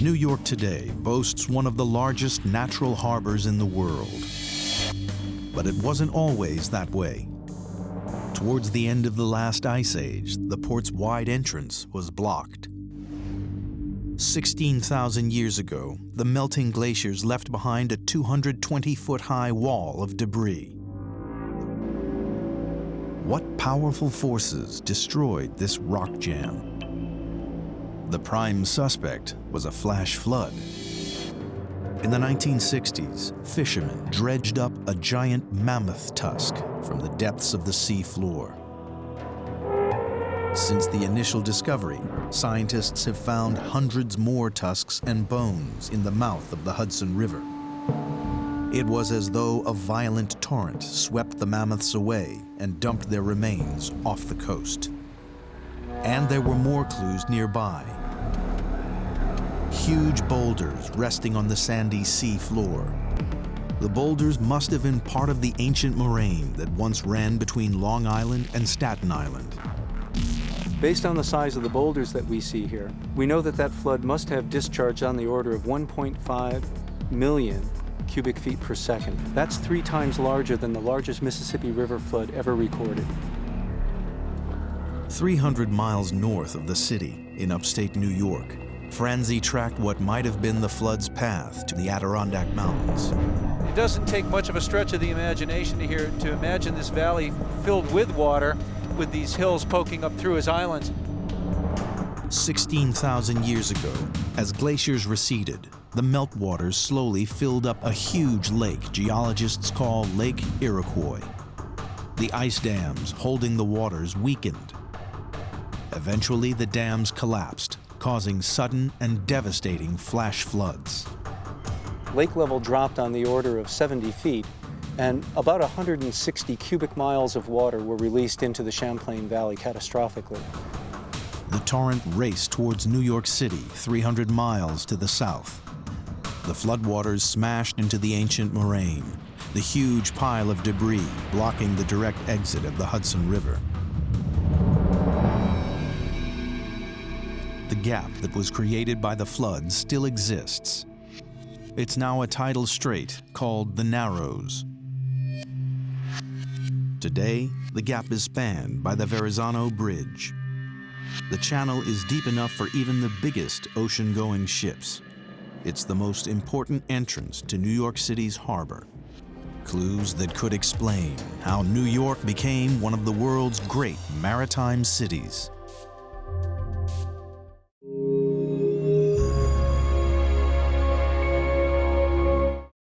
New York today boasts one of the largest natural harbors in the world. But it wasn't always that way. Towards the end of the last ice age, the port's wide entrance was blocked. 16,000 years ago, the melting glaciers left behind a 220-foot-high wall of debris. What powerful forces destroyed this rock jam? The prime suspect was a flash flood. In the 1960s, fishermen dredged up a giant mammoth tusk from the depths of the sea floor. Since the initial discovery, scientists have found hundreds more tusks and bones in the mouth of the Hudson River. It was as though a violent torrent swept the mammoths away and dumped their remains off the coast. And there were more clues nearby. Huge boulders resting on the sandy sea floor. The boulders must have been part of the ancient moraine that once ran between Long Island and Staten Island. Based on the size of the boulders that we see here, we know that that flood must have discharged on the order of 1.5 million cubic feet per second. That's 3 times larger than the largest Mississippi River flood ever recorded. 300 miles north of the city, in upstate New York, Franzi tracked what might have been the flood's path to the Adirondack Mountains. It doesn't take much of a stretch of the imagination to imagine this valley filled with water, with these hills poking up through as islands. 16,000 years ago, as glaciers receded, the meltwaters slowly filled up a huge lake geologists call Lake Iroquois. The ice dams holding the waters weakened. Eventually, the dams collapsed, causing sudden and devastating flash floods. Lake level dropped on the order of 70 feet, and about 160 cubic miles of water were released into the Champlain Valley catastrophically. The torrent raced towards New York City, 300 miles to the south. The floodwaters smashed into the ancient moraine, the huge pile of debris blocking the direct exit of the Hudson River. The gap that was created by the flood still exists. It's now a tidal strait called the Narrows. Today, the gap is spanned by the Verrazano Bridge. The channel is deep enough for even the biggest ocean-going ships. It's the most important entrance to New York City's harbor. Clues that could explain how New York became one of the world's great maritime cities.